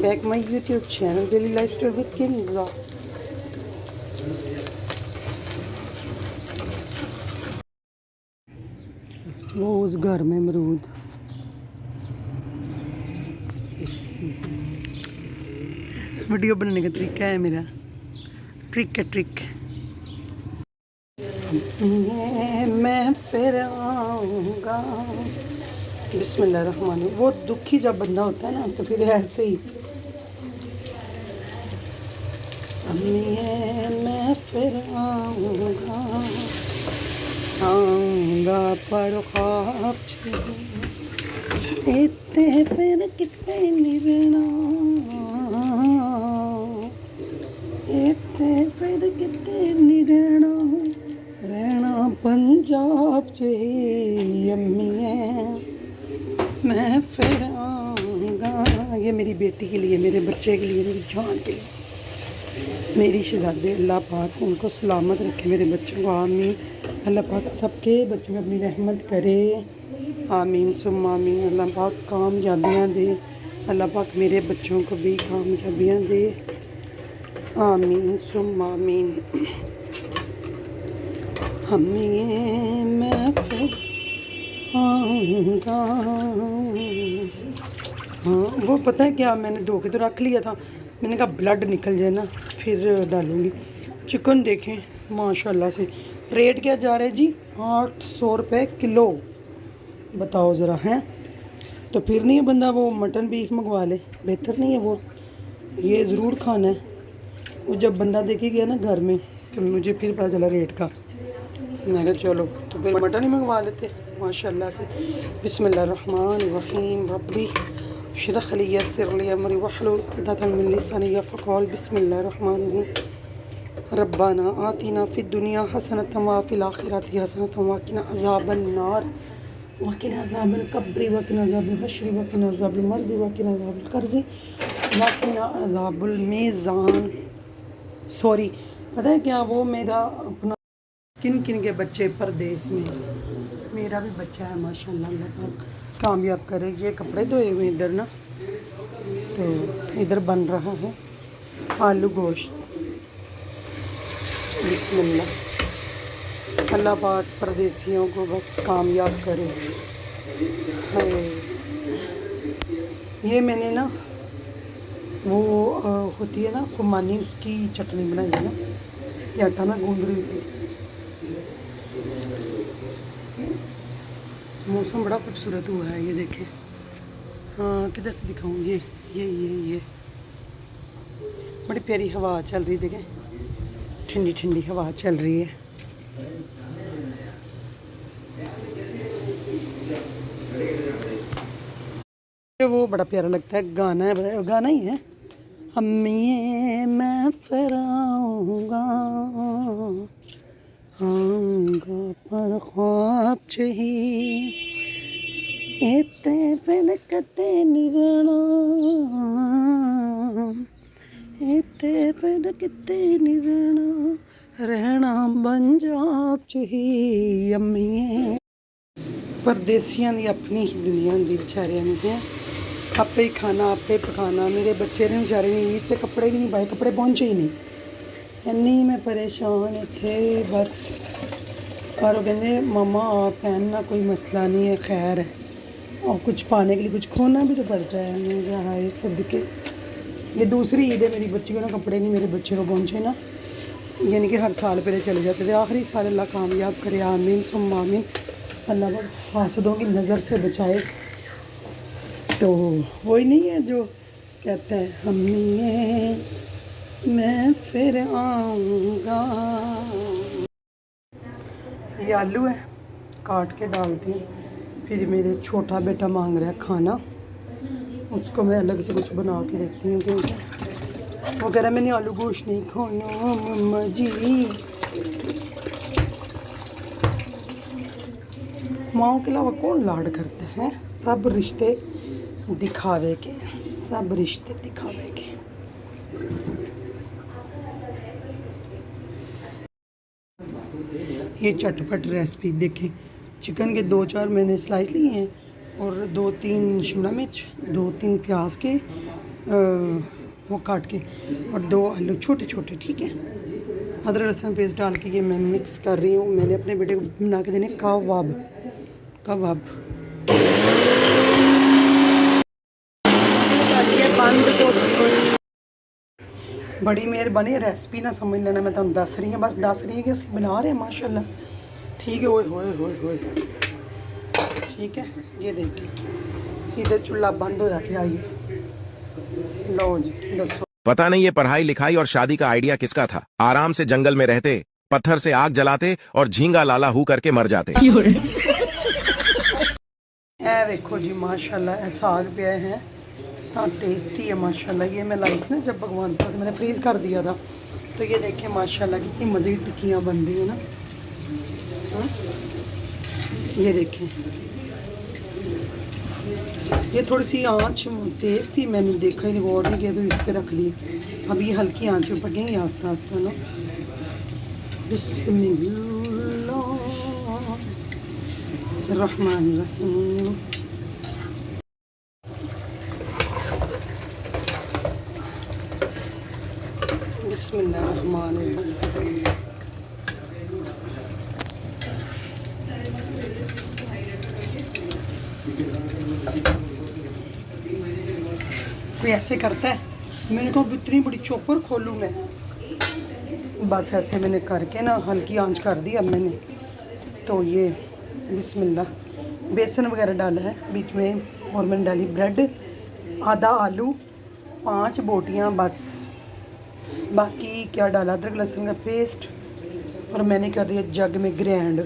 back my YouTube channel Daily Lifestyle with Kinza। वो उस घर में अमरूद। वीडियो बनाने का तरीका है मेरा, ट्रिक है ट्रिक। मैं फिर आऊँगा। बिस्मिल्लाहिर्रहमानिर्रहीम। वो दुखी जब बंदा होता है ना तो फिर ऐसे ही मैं फिर आऊँगा पर ख्वाब इतने फिर कितने निरना, इतने फिर कितने निरना, रहना पंजाब च अम्मी मैं फिर आऊँगा। ये मेरी बेटी के लिए, मेरे बच्चे के लिए, मेरी जान के लिए, मेरी शहजादे। अल्लाह पाक उनको सलामत रखे, मेरे बच्चों को। आमीन। अल्लाह पाक सबके बच्चों में अपनी रहमत करे। आमीन सुम्मा आमीन। अल्लाह पाक कामयाबियाँ दे। अल्लाह पाक मेरे बच्चों को भी कामयाबियाँ दे। आमीन सुम्मा आमीन। मैं फिर आऊँगा। हाँ वो पता है क्या, मैंने धो के तो रख लिया था, मैंने कहा ब्लड निकल जाए ना फिर डालूँगी। चिकन देखें माशाल्लाह से। रेट क्या जा रहा है जी? 800 रुपये किलो। बताओ ज़रा। हैं तो फिर नहीं है बंदा वो मटन बीफ मंगवा ले? बेहतर नहीं है वो? ये ज़रूर खाना है। वो जब बंदा देखे गया ना घर में तो मुझे फिर पता चला रेट का। मैं कहा चलो तो फिर मटन ही मंगवा लेते माशाल्लाह से। बिस्मिल्लाहिर्रहमानिर्रहीम। रब्बी इश्रह ली यस्सिर ली अमरी वहलुल उक़दतम मिन लिसानी यफ़क़हू बिस्मिल्लाहिर्रहमानिर्रहीम। रब्बाना आतिना फिद दुनिया हसनतम व फिल आखिरति हसनतम व क़िना अज़ाबन नार व क़िना अज़ाबल क़ब्रि व क़िना अज़ाबल हश्रि व क़िना अज़ाबल मर्ज़ि व क़िना अज़ाबल क़र्ज़ि व क़िना अज़ाबल मीज़ान। सॉरी, पता है क्या, वो मेरा अपना किन किन के बच्चे परदेश में, मेरा भी बच्चा है माशाल्लाह। अल्लाह पाक कामयाब करे। ये कपड़े धोए हुए इधर ना, तो इधर बन रहा है आलू गोश्त। बिस्मिल्लाह। अल्लाह पाक परदेसियों को बस कामयाब करे। ये मैंने ना वो होती है ना खुमानी, उसकी चटनी बनाई है ना। ये आटा ना गूंद रही थी। मौसम बड़ा खूबसूरत हुआ है, ये देखें। हाँ किधर से दिखाऊँ? ये बड़ी प्यारी हवा चल रही, देखें ठंडी ठंडी हवा चल रही है। वो बड़ा प्यारा लगता है, गाना है, गाना ही है। अम्मी मैं फिर आऊँगा पर ख्वाब चाहिए इतने फिर कते निरना, इतने फिर किते निरना, रहना पंजाब चाहिए अम्मी। परदेसियां दी अपनी ही दुनिया होंदी बेचारियां दी है। आपे ही खाना आपे पकाना। मेरे बच्चे ने बेचारे ने ईद पे कपड़े भी नहीं पाए, कपड़े पहुंचे ही नहीं। इन्नी मैं परेशान थे बस। और वो कहते मामा आप पहनना, कोई मसला नहीं है, खैर है। और कुछ पाने के लिए कुछ खोना भी तो पड़ता है। मैंने कहा हाय सदके। ये दूसरी ईद है मेरी बच्ची को ना कपड़े नहीं मेरे बच्चे को पहुँचे ना, यानी कि हर साल पहले चले जाते थे। आखिरी साल अल्लाह कामयाब करे। आमीन सुम्मा आमीन। अल्लाह हासदों की नज़र से बचाए। तो वही नहीं है जो कहते हैं अम्मी मैं फिर आऊँगा। ये आलू है, काट के डालती हूँ। फिर मेरे छोटा बेटा मांग रहा है खाना, उसको मैं अलग से कुछ बना के देती हूँ क्योंकि वो कह रहा है मैंने आलू गोश्त नहीं खाना मम्मा जी। माओ के अलावा कौन लाड करते हैं? सब रिश्ते दिखावे के, सब रिश्ते दिखावे के। ये चटपट रेसिपी देखें। चिकन के 2-4 मैंने स्लाइस लिए हैं और 2-3 शिमला मिर्च, 2-3 प्याज के, वो काट के, और 2 आलू छोटे छोटे, ठीक है। अदरक लहसुन पेस्ट डाल के ये मैं मिक्स कर रही हूँ। मैंने अपने बेटे को बना के देने कबाब। कबाब बंद को बड़ी मेहरबानी, रेसिपी ना समझ लेना, मैं तुम दस रही हूँ, बस दस रही है कि असं बना रहे हैं माशाल्लाह, ठीक है। ओए होए होए होए, ठीक है। ये देखिए इधर चूल्हा बंद हो जाते, आइए लो जी दसो। पता नहीं ये पढ़ाई लिखाई और शादी का आइडिया किसका था। आराम से जंगल में रहते, पत्थर से आग जलाते और झींगा लाला हू करके मर जाते। ए देखो जी माशाल्लाह, ए साग पे है, हाँ टेस्टी है माशाल्लाह। ये मैं लाई थी ना जब भगवान पर, मैंने फ्रीज़ कर दिया था। तो ये देखिए माशाल्लाह कितनी मज़े की टिक्कियाँ बन रही है ना। हाँ? ये देखें, ये थोड़ी सी आँच तेज़ थी, मैंने देखा ही नहीं, गौर नहीं किया, तो इस पर रख ली। अब ये हल्की आँच पे पकेंगी आस्ता आस्ता ना। बिस्मिल्लाहिर्रहमानिर्रहीम। बिस्मिल्लाहिर्रहमानिर्रहीम। कोई ऐसे करता है, मैंने कहा इतनी बड़ी चॉपर खोलूँ मैं, बस ऐसे मैंने करके ना हल्की आंच कर दी। अब मैंने तो ये बिस्मिल्लाह बेसन वगैरह डाला है बीच में, और मैंने डाली ब्रेड, आधा आलू, 5 बोटियाँ बस। बाकी क्या डाला, अदरक लहसुन का पेस्ट, और मैंने कर दिया जग में ग्रैंड।